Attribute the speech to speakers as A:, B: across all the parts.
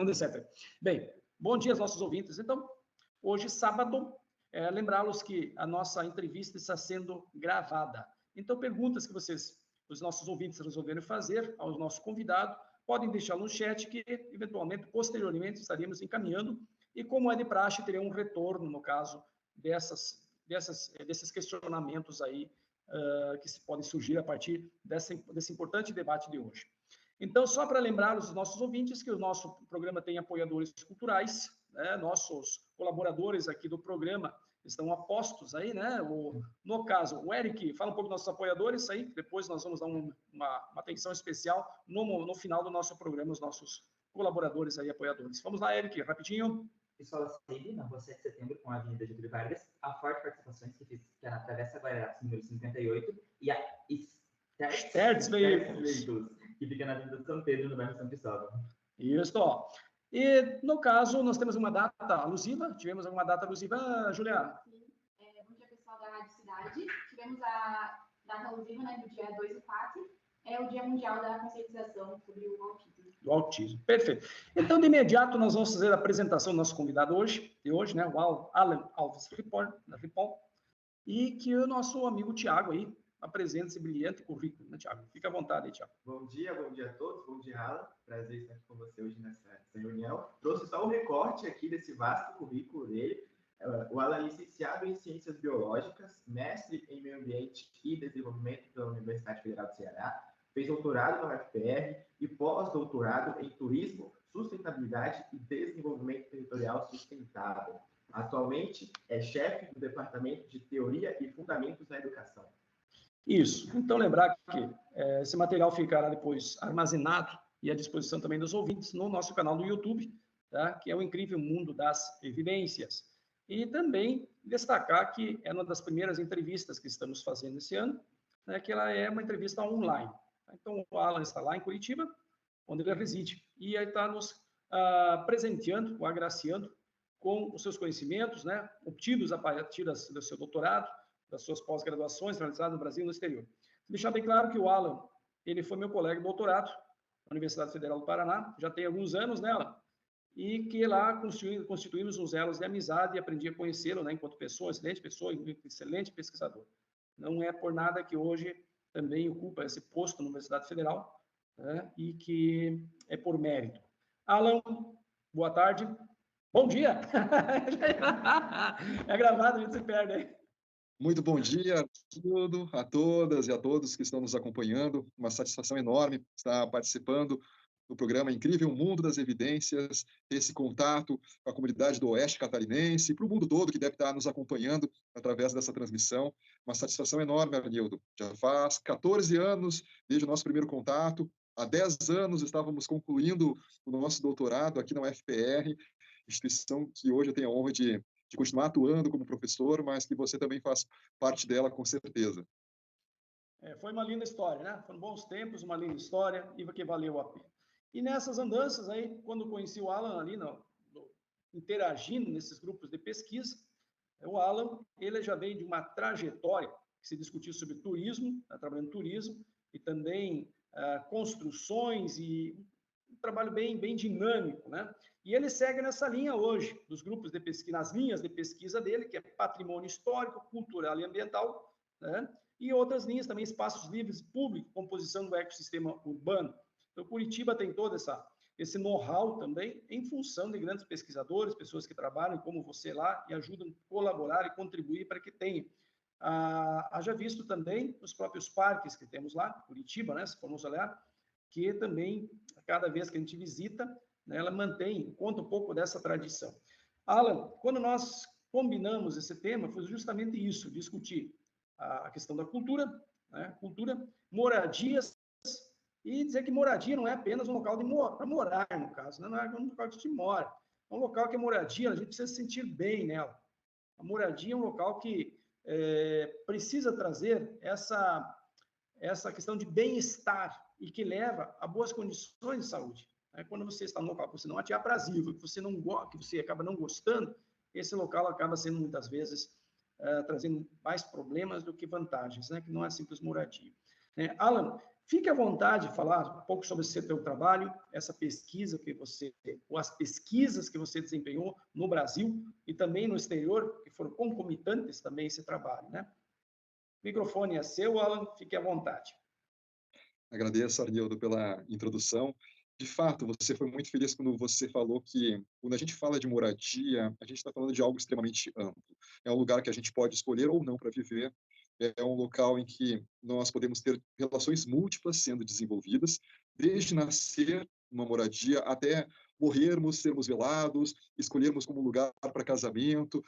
A: etc. Bem, bom dia aos nossos ouvintes. Então, hoje, sábado, lembrá-los que a nossa entrevista está sendo gravada. Então, perguntas que os nossos ouvintes resolveram fazer ao nosso convidado, podem deixá-lo no chat que, eventualmente, posteriormente, estaremos encaminhando e, como é de praxe, terá um retorno, no caso, desses questionamentos aí que podem surgir a partir desse importante debate de hoje. Então, só para lembrar os nossos ouvintes que o nosso programa tem apoiadores culturais, né? Nossos colaboradores aqui do programa estão apostos aí, né? No caso, o Eric, fala um pouco dos nossos apoiadores aí, depois nós vamos dar uma atenção especial no final do nosso programa, os nossos colaboradores aí, apoiadores. Vamos lá, Eric, rapidinho.
B: Escola Cib, na Rua 7 de Setembro, com a Avenida Getúlio Vargas, a Forte Participações, que é na Travessa Guararapes, número 58, e a Stertz Veículos, que fica na Avenida São Pedro, no bairro São Cristóvão.
A: Isso, ó. E, no caso, nós temos uma data alusiva? Tivemos alguma data alusiva, Juliana?
C: Sim. Bom dia, pessoal da Rádio Cidade. Tivemos a data alusiva, né, do dia 2 do 4, é o Dia Mundial da Conscientização sobre o Autismo.
A: Do autismo, perfeito. Então, de imediato, nós vamos fazer a apresentação do nosso convidado de hoje, né, o Alan Alves Ripoll, e que o nosso amigo Tiago aí apresenta esse brilhante currículo, né, Tiago? Fica à vontade aí, Tiago.
D: Bom dia a todos, bom dia, Alan. Prazer estar aqui com você hoje nessa reunião. Trouxe só um recorte aqui desse vasto currículo dele. O Alan é licenciado em Ciências Biológicas, mestre em Meio Ambiente e Desenvolvimento pela Universidade Federal do Ceará, fez doutorado na UFPR e pós-doutorado em Turismo, Sustentabilidade e Desenvolvimento Territorial Sustentável. Atualmente é chefe do Departamento de Teoria e Fundamentos na Educação.
A: Isso. Então, lembrar que esse material ficará depois armazenado e à disposição também dos ouvintes no nosso canal do YouTube, tá? Que é o Incrível Mundo das Evidências. E também destacar que é uma das primeiras entrevistas que estamos fazendo esse ano, né, que ela é uma entrevista online. Então, o Alan está lá em Curitiba, onde ele reside, e aí está nos presenteando, ou agraciando com os seus conhecimentos, né, obtidos a partir do seu doutorado, das suas pós-graduações realizadas no Brasil e no exterior. Deixar bem claro que o Alan, ele foi meu colega de doutorado na Universidade Federal do Paraná, já tem alguns anos, né, Alan? E que lá constituímos uns elos de amizade e aprendi a conhecê-lo, né, enquanto pessoa, excelente pesquisador. Não é por nada que hoje também ocupa esse posto na Universidade Federal, né, e que é por mérito. Alan, boa tarde. Bom dia! É gravado, a gente se perde aí.
E: Muito bom dia a todas e a todos que estão nos acompanhando. Uma satisfação enorme estar participando do programa Incrível Mundo das Evidências, esse contato com a comunidade do Oeste Catarinense, para o mundo todo que deve estar nos acompanhando através dessa transmissão. Uma satisfação enorme, Arnildo. Já faz 14 anos desde o nosso primeiro contato. Há 10 anos estávamos concluindo o nosso doutorado aqui na UFPR, instituição que hoje eu tenho a honra de continuar atuando como professor, mas que você também faz parte dela, com certeza.
A: Foi uma linda história, né? Foram bons tempos, uma linda história, e que valeu a pena. E nessas andanças aí, quando conheci o Alan ali, interagindo nesses grupos de pesquisa, o Alan, ele já veio de uma trajetória que se discutiu sobre turismo, trabalhando em turismo, e também construções e um trabalho bem dinâmico, né? E ele segue nessa linha hoje, dos grupos de pesquisa, nas linhas de pesquisa dele, que é patrimônio histórico, cultural e ambiental, né? E outras linhas também, espaços livres públicos, composição do ecossistema urbano. Então, Curitiba tem todo esse know-how também, em função de grandes pesquisadores, pessoas que trabalham como você lá e ajudam a colaborar e contribuir para que tenha. Haja visto também os próprios parques que temos lá, Curitiba, né? Se formos olhar, que também, cada vez que a gente visita, né, ela conta um pouco dessa tradição. Alan, quando nós combinamos esse tema, foi justamente isso, discutir a questão da cultura, né, moradias, e dizer que moradia não é apenas um local para morar, no caso, né, não é um local que a gente mora, é um local que é moradia, a gente precisa se sentir bem nela. A moradia é um local que precisa trazer essa questão de bem-estar e que leva a boas condições de saúde. Quando você está num local que você não é aprazível, que você acaba não gostando, esse local acaba sendo muitas vezes trazendo mais problemas do que vantagens, né? Que não é simples moradia. Alan, Fique à vontade de falar um pouco sobre o seu trabalho, essa pesquisa que você, ou as pesquisas que você desempenhou no Brasil e também no exterior, que foram concomitantes também esse trabalho, né? O microfone é seu, Alan, fique à vontade.
E: Agradeço, Arnildo, pela introdução. De fato, você foi muito feliz quando você falou que, quando a gente fala de moradia, a gente está falando de algo extremamente amplo. É um lugar que a gente pode escolher ou não para viver. É um local em que nós podemos ter relações múltiplas sendo desenvolvidas, desde nascer uma moradia até morrermos, sermos velados, escolhermos como lugar para casamento.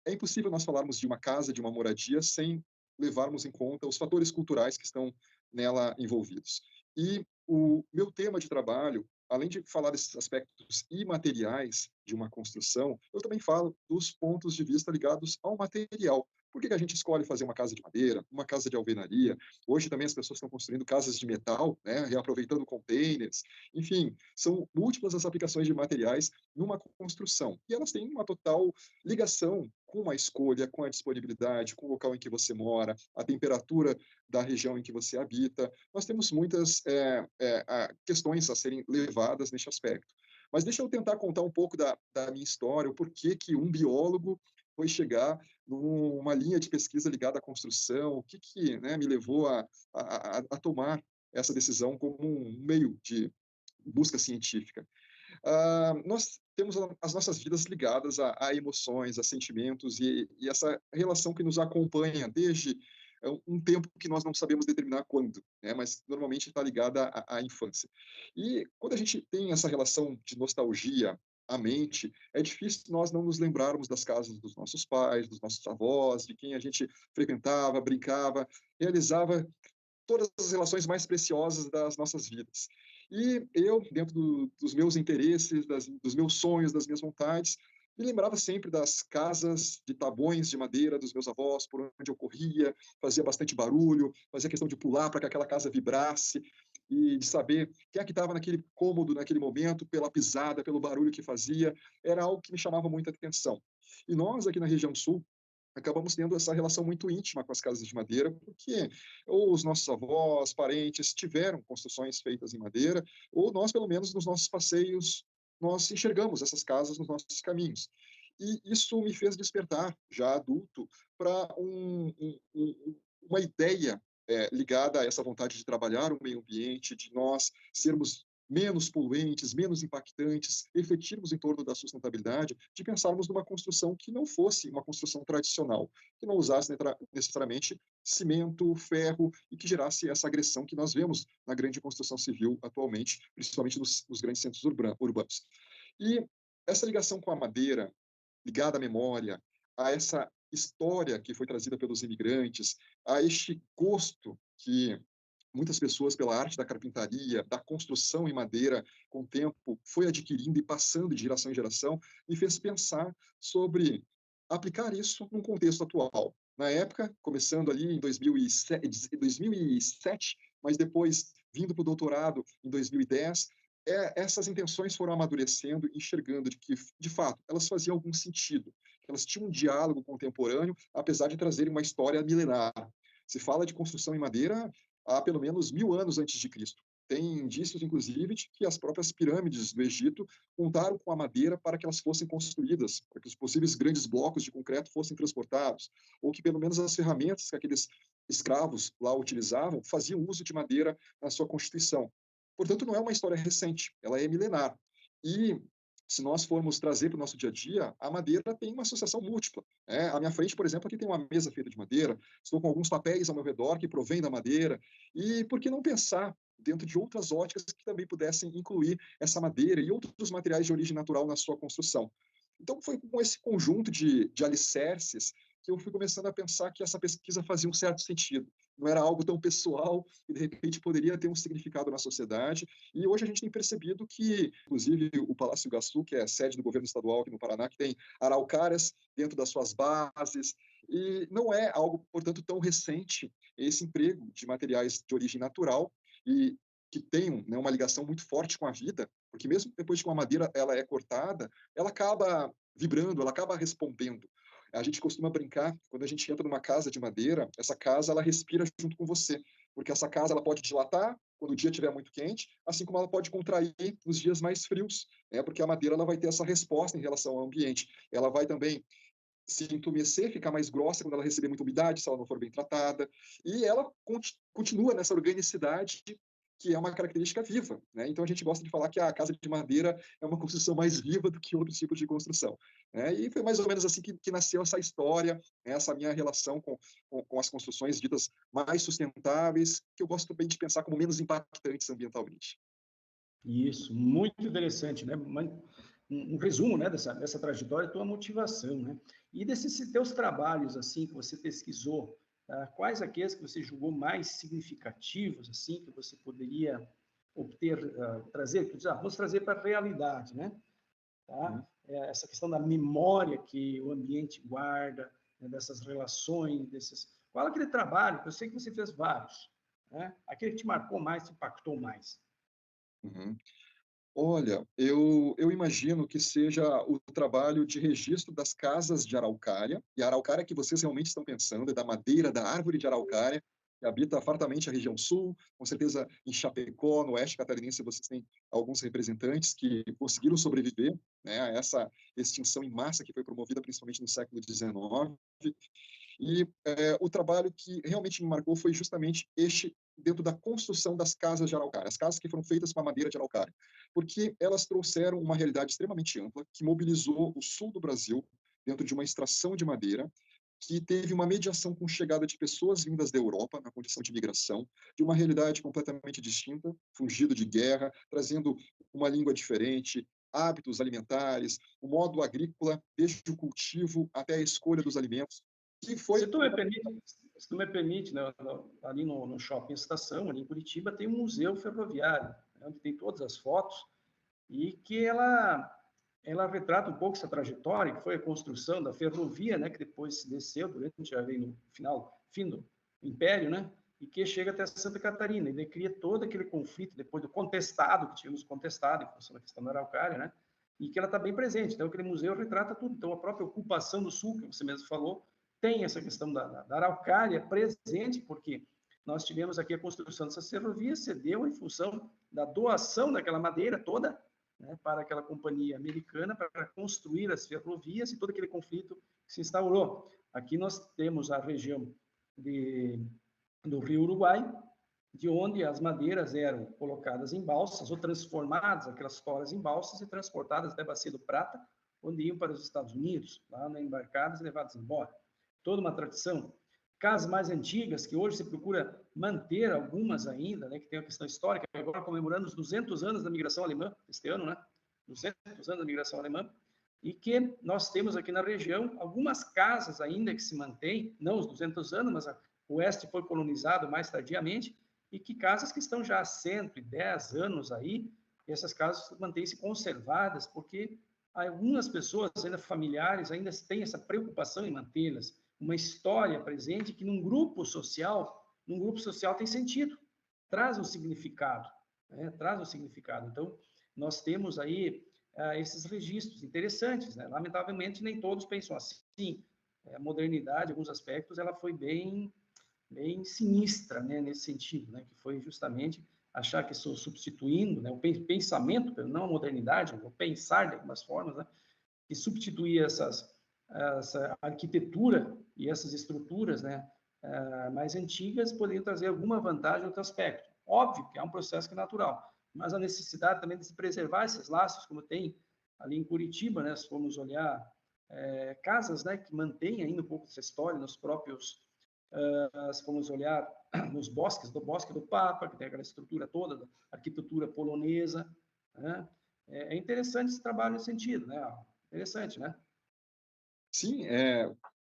E: É impossível nós falarmos de uma casa, de uma moradia, sem levarmos em conta os fatores culturais que estão nela envolvidos. E o meu tema de trabalho, além de falar desses aspectos imateriais de uma construção, eu também falo dos pontos de vista ligados ao material. Por que a gente escolhe fazer uma casa de madeira, uma casa de alvenaria? Hoje também as pessoas estão construindo casas de metal, né, reaproveitando containers. Enfim, são múltiplas as aplicações de materiais numa construção. E elas têm uma total ligação com a escolha, com a disponibilidade, com o local em que você mora, a temperatura da região em que você habita. Nós temos muitas questões a serem levadas neste aspecto. Mas deixa eu tentar contar um pouco da minha história, o porquê que um biólogo foi chegar numa linha de pesquisa ligada à construção, o que né, me levou a tomar essa decisão como um meio de busca científica. Nós temos as nossas vidas ligadas a emoções, a sentimentos e essa relação que nos acompanha desde um tempo que nós não sabemos determinar quando, né? Mas normalmente está ligada à infância. E quando a gente tem essa relação de nostalgia à mente, é difícil nós não nos lembrarmos das casas dos nossos pais, dos nossos avós, de quem a gente frequentava, brincava, realizava todas as relações mais preciosas das nossas vidas. E eu, dentro dos meus interesses, dos meus sonhos, das minhas vontades, me lembrava sempre das casas de tabões de madeira dos meus avós, por onde eu corria, fazia bastante barulho, fazia questão de pular para que aquela casa vibrasse e de saber quem é que estava naquele cômodo, naquele momento, pela pisada, pelo barulho que fazia. Era algo que me chamava muita atenção. E nós, aqui na região sul, acabamos tendo essa relação muito íntima com as casas de madeira, porque ou os nossos avós, parentes tiveram construções feitas em madeira, ou nós, pelo menos, nos nossos passeios, nós enxergamos essas casas nos nossos caminhos. E isso me fez despertar, já adulto, para uma ideia ligada a essa vontade de trabalhar o meio ambiente, de nós sermos menos poluentes, menos impactantes, refletirmos em torno da sustentabilidade, de pensarmos numa construção que não fosse uma construção tradicional, que não usasse necessariamente cimento, ferro e que gerasse essa agressão que nós vemos na grande construção civil atualmente, principalmente nos grandes centros urbanos. E essa ligação com a madeira, ligada à memória, a essa história que foi trazida pelos imigrantes, a este gosto que muitas pessoas, pela arte da carpintaria, da construção em madeira, com o tempo, foi adquirindo e passando de geração em geração, me fez pensar sobre aplicar isso num contexto atual. Na época, começando ali em 2007, mas depois vindo para o doutorado em 2010, essas intenções foram amadurecendo, enxergando de que, de fato, elas faziam algum sentido, que elas tinham um diálogo contemporâneo, apesar de trazerem uma história milenar. Se fala de construção em madeira há pelo menos 1000 anos antes de Cristo. Tem indícios, inclusive, de que as próprias pirâmides do Egito contaram com a madeira para que elas fossem construídas, para que os possíveis grandes blocos de concreto fossem transportados, ou que pelo menos as ferramentas que aqueles escravos lá utilizavam faziam uso de madeira na sua constituição. Portanto, não é uma história recente, ela é milenar. E se nós formos trazer para o nosso dia a dia, a madeira tem uma associação múltipla. À minha frente, por exemplo, aqui tem uma mesa feita de madeira, estou com alguns papéis ao meu redor que provêm da madeira, e por que não pensar dentro de outras óticas que também pudessem incluir essa madeira e outros materiais de origem natural na sua construção? Então, foi com esse conjunto de alicerces que eu fui começando a pensar que essa pesquisa fazia um certo sentido. Não era algo tão pessoal e, de repente, poderia ter um significado na sociedade. E hoje a gente tem percebido que, inclusive, o Palácio Iguaçu, que é a sede do governo estadual aqui no Paraná, que tem araucárias dentro das suas bases, e não é algo, portanto, tão recente esse emprego de materiais de origem natural e que tem, né, uma ligação muito forte com a vida, porque mesmo depois que uma madeira ela é cortada, ela acaba vibrando, ela acaba respondendo. A gente costuma brincar, quando a gente entra numa casa de madeira, essa casa ela respira junto com você. porque essa casa ela pode dilatar quando o dia estiver muito quente, assim como ela pode contrair nos dias mais frios, né? Porque a madeira ela vai ter essa resposta em relação ao ambiente. Ela vai também se entumecer, ficar mais grossa quando ela receber muita umidade, se ela não for bem tratada, e ela continua nessa organicidade que é uma característica viva, né? Então a gente gosta de falar que a casa de madeira é uma construção mais viva do que outros tipos de construção, né? E foi mais ou menos assim que nasceu essa história, né? Essa minha relação com as construções ditas mais sustentáveis, que eu gosto bem de pensar como menos impactantes ambientalmente.
A: Isso, muito interessante, né? Um resumo, né, dessa trajetória, tua motivação, né? E desses teus trabalhos, assim, que você pesquisou, tá? Quais aqueles que você julgou mais significativos, assim, que você poderia obter, trazer, vamos trazer para a realidade, né? Tá? Essa questão da memória que o ambiente guarda, né, dessas relações, Qual é aquele trabalho? Eu sei que você fez vários, né? Aquele que te marcou mais, te impactou mais.
E: Uhum. Olha, eu imagino que seja o trabalho de registro das casas de araucária, e a araucária que vocês realmente estão pensando é da madeira da árvore de araucária, que habita fartamente a região sul, com certeza em Chapecó, no oeste catarinense, vocês têm alguns representantes que conseguiram sobreviver, né, a essa extinção em massa que foi promovida principalmente no século XIX, e o trabalho que realmente me marcou foi justamente este dentro da construção das casas de araucária, as casas que foram feitas com a madeira de araucária, porque elas trouxeram uma realidade extremamente ampla que mobilizou o sul do Brasil dentro de uma extração de madeira que teve uma mediação com chegada de pessoas vindas da Europa na condição de migração, de uma realidade completamente distinta, fugido de guerra, trazendo uma língua diferente, hábitos alimentares, o modo agrícola, desde o cultivo até a escolha dos alimentos, que foi...
A: Se tu me permite, né, ali no Shopping Estação, ali em Curitiba, tem um museu ferroviário, né, onde tem todas as fotos, e que ela retrata um pouco essa trajetória, que foi a construção da ferrovia, né, que depois se desceu durante, já veio no fim do Império, né, e que chega até Santa Catarina, e cria todo aquele conflito, depois do contestado, que tínhamos contestado, em função da questão da araucária, né, e que ela está bem presente. Então, aquele museu retrata tudo. Então, a própria ocupação do Sul, que você mesmo falou, tem essa questão da araucária presente, porque nós tivemos aqui a construção dessa ferrovia, cedeu em função da doação daquela madeira toda, né, para aquela companhia americana, para construir as ferrovias e todo aquele conflito que se instaurou. Aqui nós temos a região do Rio Uruguai, de onde as madeiras eram colocadas em balsas ou transformadas, aquelas toras em balsas e transportadas até Bacia do Prata, onde iam para os Estados Unidos, lá embarcadas e levadas embora. Toda uma tradição. Casas mais antigas, que hoje se procura manter algumas ainda, né, que tem a questão histórica, agora comemorando os 200 anos da migração alemã, este ano, né, 200 anos da migração alemã, e que nós temos aqui na região algumas casas ainda que se mantêm, não os 200 anos, mas o oeste foi colonizado mais tardiamente, e que casas que estão já há 110 anos aí, e essas casas mantêm-se conservadas, porque algumas pessoas, ainda familiares, ainda têm essa preocupação em mantê-las, uma história presente que num grupo social tem sentido, traz um significado, né? Traz um significado. Então, nós temos aí esses registros interessantes, né? Lamentavelmente, nem todos pensam assim. A modernidade, em alguns aspectos, ela foi bem sinistra, né, nesse sentido, né, que foi justamente achar que estou substituindo, né, o pensamento, não a modernidade, o pensar de algumas formas, né, que substituía essa arquitetura e essas estruturas, né, mais antigas poderiam trazer alguma vantagem em outro aspecto. Óbvio que é um processo que é natural, mas a necessidade também de se preservar esses laços, como tem ali em Curitiba, né, se formos olhar casas, né, que mantêm ainda um pouco dessa história nos próprios se formos olhar nos bosques, do Bosque do Papa, que tem aquela estrutura toda da arquitetura polonesa, né? É interessante esse trabalho nesse sentido, né? Interessante, né?
E: Sim,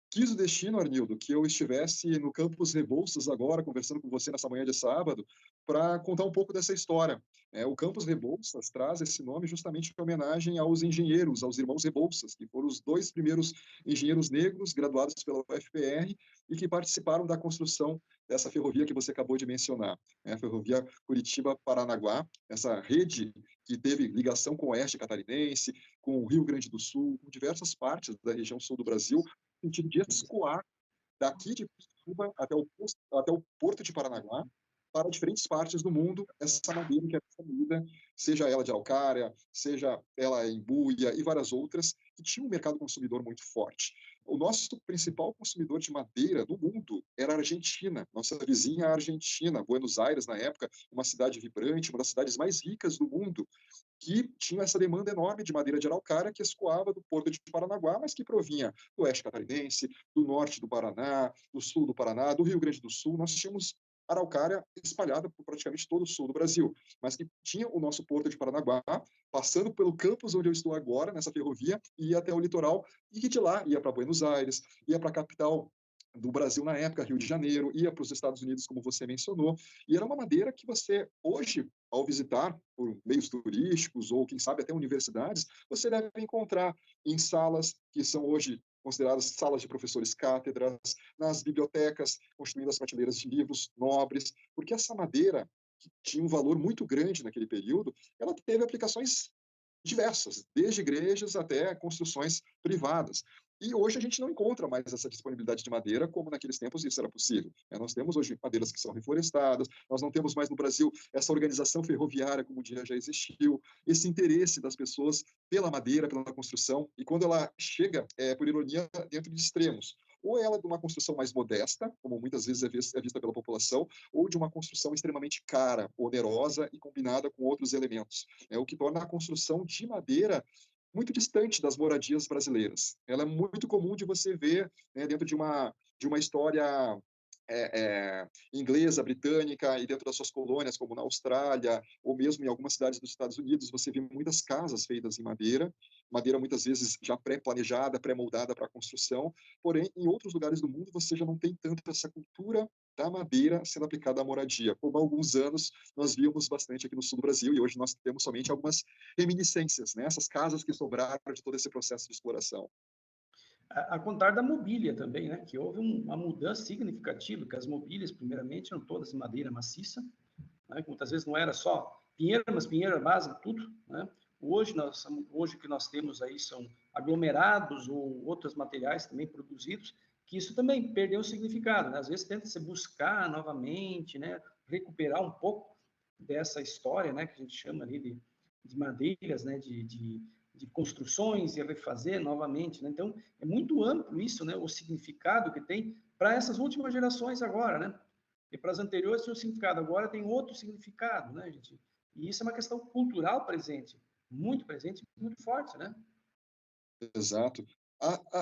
E: quis o destino, Arnildo, que eu estivesse no Campus Rebouças agora, conversando com você nessa manhã de sábado, para contar um pouco dessa história. O Campus Rebouças traz esse nome justamente em homenagem aos engenheiros, aos irmãos Rebouças, que foram os dois primeiros engenheiros negros graduados pela UFPR e que participaram da construção dessa ferrovia que você acabou de mencionar, a ferrovia Curitiba-Paranaguá, essa rede que teve ligação com o oeste catarinense, com o Rio Grande do Sul, com diversas partes da região sul do Brasil, no sentido de escoar daqui de Curitiba até o Porto de Paranaguá, para diferentes partes do mundo essa madeira que é consumida, seja ela de araucária, seja ela em buia e várias outras, que tinha um mercado consumidor muito forte. O nosso principal consumidor de madeira no mundo era a Argentina, nossa vizinha Argentina, Buenos Aires, na época, uma cidade vibrante, uma das cidades mais ricas do mundo, que tinha essa demanda enorme de madeira de araucária que escoava do Porto de Paranaguá, mas que provinha do oeste catarinense, do norte do Paraná, do sul do Paraná, do Rio Grande do Sul. Nós tínhamos araucária espalhada por praticamente todo o sul do Brasil, mas que tinha o nosso Porto de Paranaguá, passando pelo campus onde eu estou agora, nessa ferrovia, e ia até o litoral, e que de lá ia para Buenos Aires, ia para a capital do Brasil na época, Rio de Janeiro, ia para os Estados Unidos, como você mencionou, e era uma madeira que você, hoje, ao visitar por meios turísticos ou, quem sabe, até universidades, você deve encontrar em salas que são hoje consideradas salas de professores cátedras, nas bibliotecas, construindo as prateleiras de livros nobres, porque essa madeira, que tinha um valor muito grande naquele período, ela teve aplicações diversas, desde igrejas até construções privadas. E hoje a gente não encontra mais essa disponibilidade de madeira como naqueles tempos isso era possível. Nós temos hoje madeiras que são reflorestadas, nós não temos mais no Brasil essa organização ferroviária como um dia já existiu, esse interesse das pessoas pela madeira, pela construção, e quando ela chega, por ironia, dentro de extremos. Ou ela de uma construção mais modesta, como muitas vezes é vista pela população, ou de uma construção extremamente cara, onerosa e combinada com outros elementos. O que torna a construção de madeira muito distante das moradias brasileiras. Ela é muito comum de você ver, né, dentro de uma história inglesa, britânica, e dentro das suas colônias, como na Austrália, ou mesmo em algumas cidades dos Estados Unidos, você vê muitas casas feitas em madeira muitas vezes já pré-planejada, pré-moldada para a construção, porém, em outros lugares do mundo, você já não tem tanto essa cultura da madeira sendo aplicada à moradia, como há alguns anos nós víamos bastante aqui no sul do Brasil, e hoje nós temos somente algumas reminiscências, né? Essas casas que sobraram de todo esse processo de exploração.
A: A contar da mobília também, né? Que houve uma mudança significativa, que as mobílias, primeiramente, eram todas de madeira maciça, né? Que muitas vezes não era só pinheiro, mas pinheiro base, tudo, né? Hoje o que nós temos aí são aglomerados ou outros materiais também produzidos, que isso também perdeu o significado, né? Às vezes tenta-se buscar novamente, né? Recuperar um pouco dessa história, né? Que a gente chama ali de madeiras, né? De construções e refazer novamente, né? Então, é muito amplo isso, né? O significado que tem para essas últimas gerações agora, né? E para as anteriores tinha um significado, agora tem outro significado, né, gente? E isso é uma questão cultural presente, muito forte, né?
E: Exato.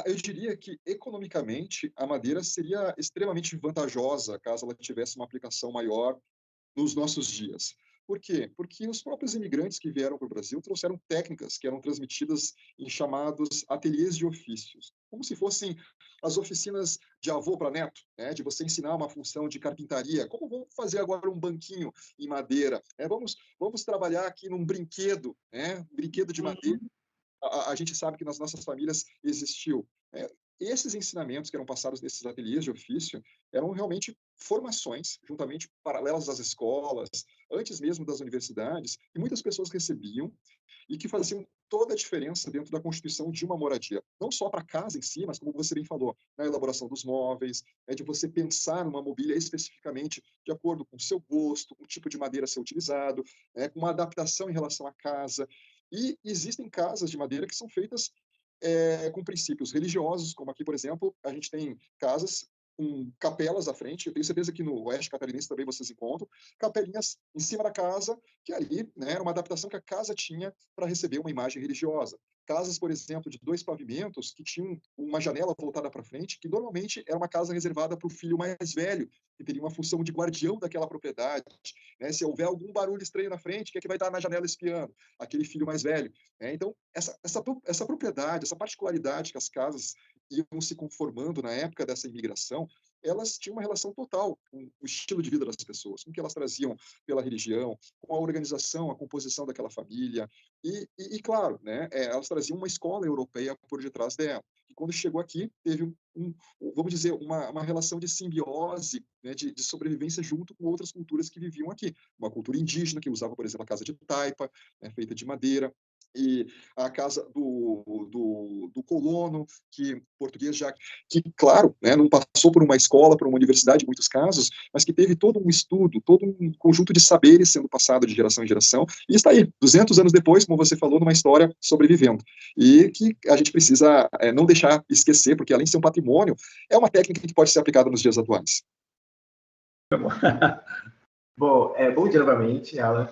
E: Eu diria que, economicamente, a madeira seria extremamente vantajosa caso ela tivesse uma aplicação maior nos nossos dias. Por quê? Porque os próprios imigrantes que vieram para o Brasil trouxeram técnicas que eram transmitidas em chamados ateliês de ofícios, como se fossem as oficinas de avô para neto, né? De você ensinar uma função de carpintaria, como vamos fazer agora um banquinho em madeira, vamos trabalhar aqui num brinquedo, né? Um brinquedo de madeira. A gente sabe que nas nossas famílias existiu. Esses ensinamentos que eram passados nesses ateliês de ofício eram realmente formações, juntamente paralelas às escolas, antes mesmo das universidades, que muitas pessoas recebiam e que faziam toda a diferença dentro da constituição de uma moradia. Não só para a casa em si, mas como você bem falou, na elaboração dos móveis, de você pensar numa mobília especificamente de acordo com o seu gosto, com o tipo de madeira a ser utilizado, com uma adaptação em relação à casa. E existem casas de madeira que são feitas com princípios religiosos, como aqui, por exemplo, a gente tem casas com capelas à frente, eu tenho certeza que no Oeste Catarinense também vocês encontram, capelinhas em cima da casa, que ali, né, era uma adaptação que a casa tinha para receber uma imagem religiosa. Casas, por exemplo, de 2 pavimentos, que tinham uma janela voltada para frente, que normalmente era uma casa reservada para o filho mais velho, que teria uma função de guardião daquela propriedade. Né? Se houver algum barulho estranho na frente, quem é que vai estar na janela espiando? Aquele filho mais velho. Então, essa propriedade, essa particularidade que as casas iam se conformando na época dessa imigração, elas tinham uma relação total com o estilo de vida das pessoas, com o que elas traziam pela religião, com a organização, a composição daquela família. E claro, né, elas traziam uma escola europeia por detrás dela. E quando chegou aqui, teve vamos dizer, uma relação de simbiose, né, de sobrevivência junto com outras culturas que viviam aqui. Uma cultura indígena, que usava, por exemplo, a casa de taipa, né, feita de madeira, e a casa do colono, que português já, que, claro, né, não passou por uma escola, por uma universidade, em muitos casos, mas que teve todo um estudo, todo um conjunto de saberes sendo passado de geração em geração, e está aí, 200 anos depois, como você falou, numa história sobrevivendo. E que a gente precisa não deixar esquecer, porque além de ser um patrimônio, é uma técnica que pode ser aplicada nos dias atuais.
D: Bom, bom dia novamente, Alan.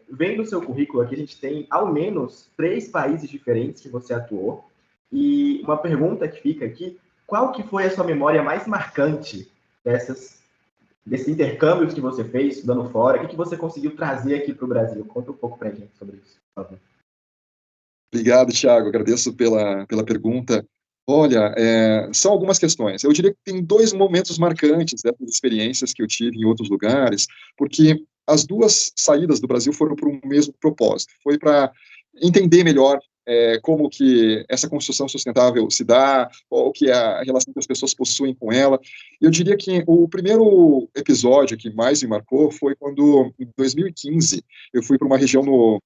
D: Vendo o seu currículo aqui, a gente tem ao menos 3 países diferentes que você atuou. E uma pergunta que fica aqui, qual que foi a sua memória mais marcante desses intercâmbios que você fez, estudando fora? O que você conseguiu trazer aqui para o Brasil? Conta um pouco para a gente sobre isso, por favor.
E: Obrigado, Thiago. Agradeço pela pergunta. Olha, são algumas questões. Eu diria que tem 2 momentos marcantes dessas experiências que eu tive em outros lugares, porque as 2 saídas do Brasil foram para um mesmo propósito. Foi para entender melhor como que essa construção sustentável se dá, qual que é a relação que as pessoas possuem com ela. Eu diria que o primeiro episódio que mais me marcou foi quando, em 2015, eu fui para uma região no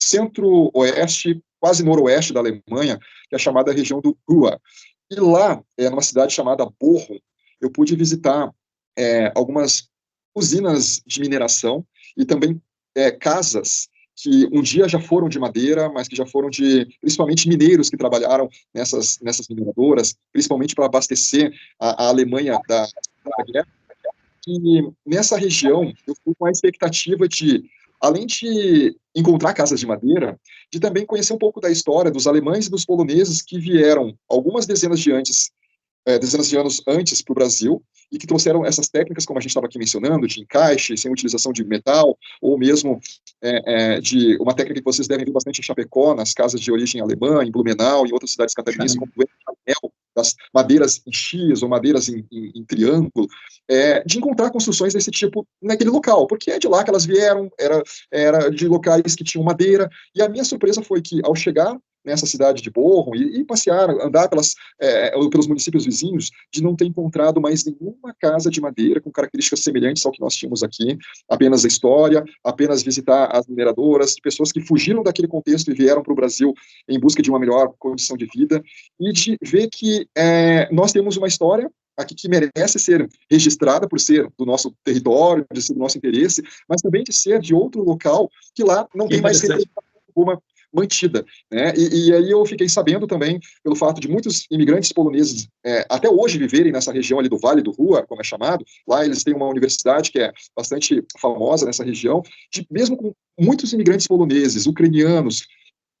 E: centro-oeste, quase noroeste da Alemanha, que é a chamada região do Ruhr. E lá, numa cidade chamada Bochum, eu pude visitar algumas usinas de mineração e também casas que um dia já foram de madeira, mas que já foram principalmente mineiros que trabalharam nessas mineradoras, principalmente para abastecer a Alemanha da guerra. E nessa região, eu fui com a expectativa de, além de encontrar casas de madeira, de também conhecer um pouco da história dos alemães e dos poloneses que vieram algumas dezenas de anos antes para o Brasil e que trouxeram essas técnicas, como a gente estava aqui mencionando, de encaixe, sem utilização de metal, ou mesmo de uma técnica que vocês devem ver bastante em Chapecó, nas casas de origem alemã, em Blumenau e outras cidades catarinenses, como o Anel, das madeiras em X ou madeiras em triângulo, de encontrar construções desse tipo naquele local, porque é de lá que elas vieram, era de locais que tinham madeira, e a minha surpresa foi que, ao chegar nessa cidade de Bochum e passear, andar pelos municípios vizinhos, de não ter encontrado mais nenhuma casa de madeira com características semelhantes ao que nós tínhamos aqui, apenas a história, apenas visitar as mineradoras, pessoas que fugiram daquele contexto e vieram para o Brasil em busca de uma melhor condição de vida, e de ver que nós temos uma história aqui que merece ser registrada por ser do nosso território, de ser do nosso interesse, mas também de ser de outro local que lá não tem mais alguma mantida, né? E aí eu fiquei sabendo também, pelo fato de muitos imigrantes poloneses até hoje viverem nessa região ali do Vale do Ruhr, como é chamado, lá eles têm uma universidade que é bastante famosa nessa região, mesmo com muitos imigrantes poloneses, ucranianos,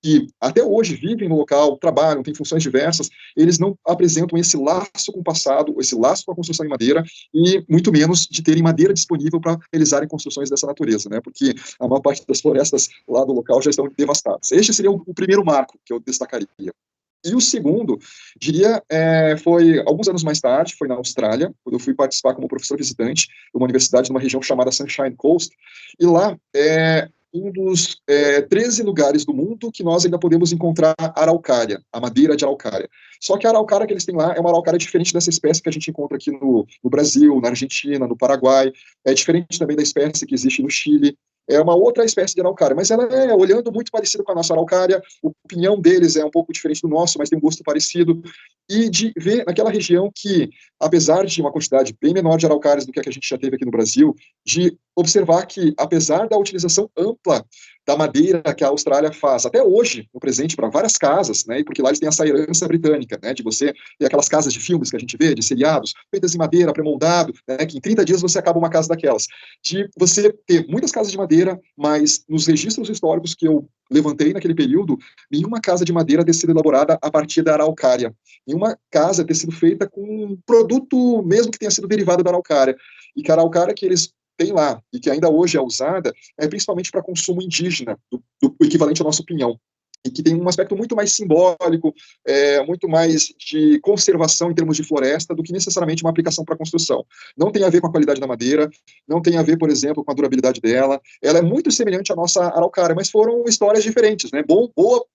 E: que até hoje vivem no local, trabalham, têm funções diversas, eles não apresentam esse laço com o passado, esse laço com a construção em madeira, e muito menos de terem madeira disponível para realizarem construções dessa natureza, né? Porque a maior parte das florestas lá do local já estão devastadas. Este seria o primeiro marco que eu destacaria. E o segundo, diria, foi alguns anos mais tarde, foi na Austrália, quando eu fui participar como professor visitante de uma universidade numa região chamada Sunshine Coast, e lá um dos 13 lugares do mundo que nós ainda podemos encontrar araucária, a madeira de araucária. Só que a araucária que eles têm lá é uma araucária diferente dessa espécie que a gente encontra aqui no Brasil, na Argentina, no Paraguai, é diferente também da espécie que existe no Chile, é uma outra espécie de araucária, mas ela olhando muito parecida com a nossa araucária, o pinhão deles é um pouco diferente do nosso, mas tem um gosto parecido, e de ver naquela região que, apesar de uma quantidade bem menor de araucárias do que a gente já teve aqui no Brasil, de observar que, apesar da utilização ampla da madeira que a Austrália faz, até hoje, no presente, para várias casas, né, porque lá eles têm essa herança britânica, né, de você ter aquelas casas de filmes que a gente vê, de seriados, feitas em madeira, pré-moldado, né, que em 30 dias você acaba uma casa daquelas, de você ter muitas casas de madeira, mas nos registros históricos que eu levantei naquele período, nenhuma casa de madeira ter sido elaborada a partir da araucária, nenhuma casa ter sido feita com um produto mesmo que tenha sido derivado da araucária, e que a araucária que eles tem lá, e que ainda hoje é usada, principalmente para consumo indígena, do equivalente ao nosso pinhão, e que tem um aspecto muito mais simbólico, muito mais de conservação em termos de floresta, do que necessariamente uma aplicação para construção. Não tem a ver com a qualidade da madeira, não tem a ver, por exemplo, com a durabilidade dela, ela é muito semelhante à nossa araucária, mas foram histórias diferentes, né?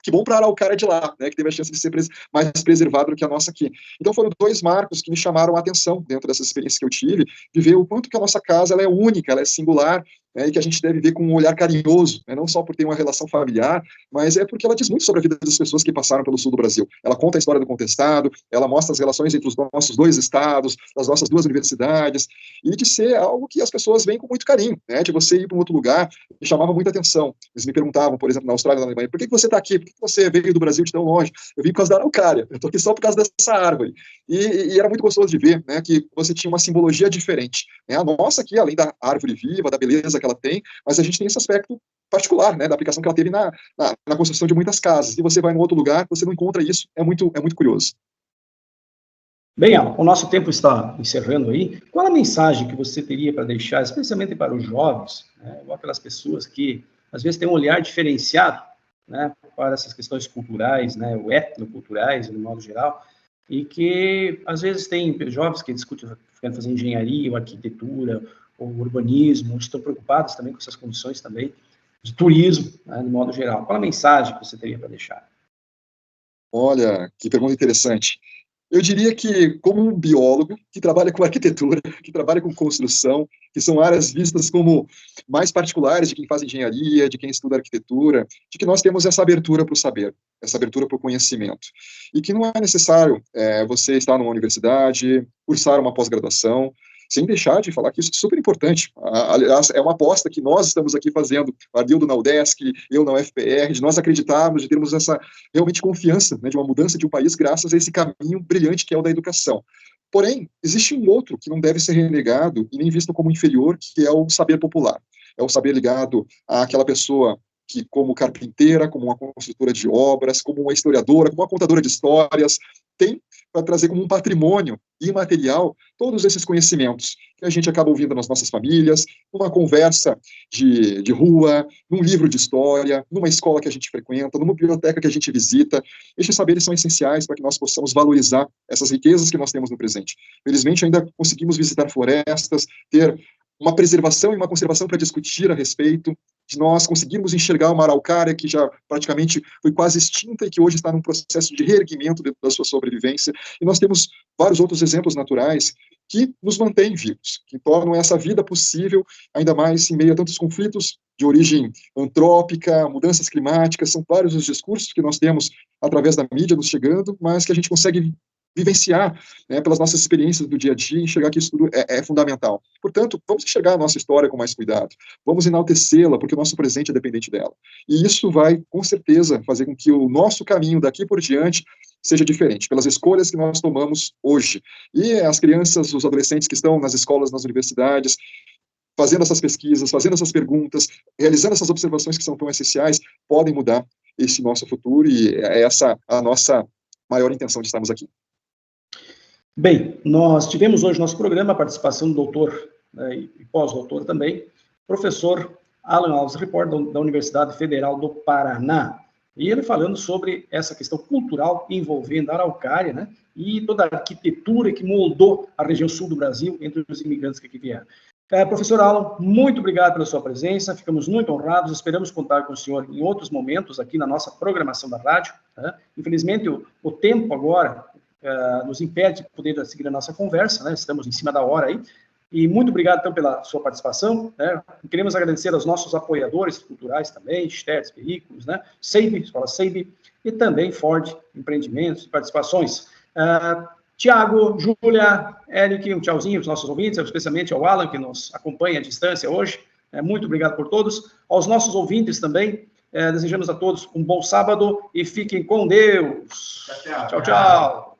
E: Que bom para a araucária de lá, né? Que teve a chance de ser mais preservada do que a nossa aqui. Então foram 2 marcos que me chamaram a atenção dentro dessas experiências que eu tive, de ver o quanto que a nossa casa ela é única, ela é singular, né, e que a gente deve ver com um olhar carinhoso, né, não só por ter uma relação familiar, mas é porque ela diz muito sobre a vida das pessoas que passaram pelo sul do Brasil. Ela conta a história do contestado, ela mostra as relações entre os nossos 2 estados, das nossas 2 universidades, e de ser algo que as pessoas veem com muito carinho, né, de você ir para um outro lugar, me chamava muita atenção. Eles me perguntavam, por exemplo, na Austrália, na Alemanha, por que você está aqui? Por que você veio do Brasil de tão longe? Eu vim por causa da araucária, eu estou aqui só por causa dessa árvore. E era muito gostoso de ver, né, que você tinha uma simbologia diferente. Né? A nossa aqui, além da árvore viva, da beleza que ela tem, mas a gente tem esse aspecto particular, né, da aplicação que ela teve na construção de muitas casas. E você vai em outro lugar, você não encontra isso, é muito curioso.
A: Bem, Alan, o nosso tempo está encerrando aí. Qual a mensagem que você teria para deixar, especialmente para os jovens, né, ou aquelas pessoas que, às vezes, têm um olhar diferenciado, né, para essas questões culturais, né, ou etnoculturais, no modo geral, e que, às vezes, tem jovens que discutem, querem fazer engenharia, ou arquitetura, ou urbanismo, estão preocupados também com essas condições também de turismo, né, no modo geral. Qual a mensagem que você teria para deixar?
E: Olha, que pergunta interessante. Eu diria que, como um biólogo que trabalha com arquitetura, que trabalha com construção, que são áreas vistas como mais particulares de quem faz engenharia, de quem estuda arquitetura, de que nós temos essa abertura para o saber, essa abertura para o conhecimento. E que não é necessário você estar numa universidade, cursar uma pós-graduação, sem deixar de falar que isso é super importante. Aliás, é uma aposta que nós estamos aqui fazendo, o Ardildo na UDESC, eu na UFPR, de nós acreditarmos, de termos essa realmente confiança, né, de uma mudança de um país graças a esse caminho brilhante que é o da educação. Porém, existe um outro que não deve ser renegado e nem visto como inferior, que é o saber popular. É o saber ligado àquela pessoa que, como carpinteira, como uma construtora de obras, como uma historiadora, como uma contadora de histórias, tem para trazer como um patrimônio imaterial todos esses conhecimentos que a gente acaba ouvindo nas nossas famílias, numa conversa de rua, num livro de história, numa escola que a gente frequenta, numa biblioteca que a gente visita. Esses saberes são essenciais para que nós possamos valorizar essas riquezas que nós temos no presente. Felizmente, ainda conseguimos visitar florestas, ter uma preservação e uma conservação para discutir a respeito, de nós conseguirmos enxergar uma araucária que já praticamente foi quase extinta e que hoje está num processo de reerguimento da sua sobrevivência. E nós temos vários outros exemplos naturais que nos mantêm vivos, que tornam essa vida possível, ainda mais em meio a tantos conflitos de origem antrópica, mudanças climáticas, são vários os discursos que nós temos através da mídia nos chegando, mas que a gente consegue vivenciar, né, pelas nossas experiências do dia a dia, enxergar que isso tudo é fundamental. Portanto, vamos enxergar a nossa história com mais cuidado, vamos enaltecê-la, porque o nosso presente é dependente dela. E isso vai, com certeza, fazer com que o nosso caminho daqui por diante seja diferente, pelas escolhas que nós tomamos hoje. E as crianças, os adolescentes que estão nas escolas, nas universidades, fazendo essas pesquisas, fazendo essas perguntas, realizando essas observações que são tão essenciais, podem mudar esse nosso futuro, e é essa a nossa maior intenção de estarmos aqui.
A: Bem, nós tivemos hoje no nosso programa a participação do doutor, né, e pós-doutor também, professor Alan Alves Report, da Universidade Federal do Paraná, e ele falando sobre essa questão cultural envolvendo a araucária, né, e toda a arquitetura que moldou a região sul do Brasil entre os imigrantes que aqui vieram. Professor Alan, muito obrigado pela sua presença, ficamos muito honrados, esperamos contar com o senhor em outros momentos aqui na nossa programação da rádio, né? Infelizmente o tempo agora nos impede de poder seguir a nossa conversa, né? Estamos em cima da hora aí, e muito obrigado então pela sua participação, né? Queremos agradecer aos nossos apoiadores culturais também, Stertz Veículos, né? SEIB, Escola SEIB, e também Ford Empreendimentos e Participações. Tiago, Júlia, Eric, um tchauzinho para os nossos ouvintes, especialmente ao Alan, que nos acompanha à distância hoje. Muito obrigado por todos. Aos nossos ouvintes também, desejamos a todos um bom sábado e fiquem com Deus.
D: Tchau, tchau.
A: Tchau, tchau.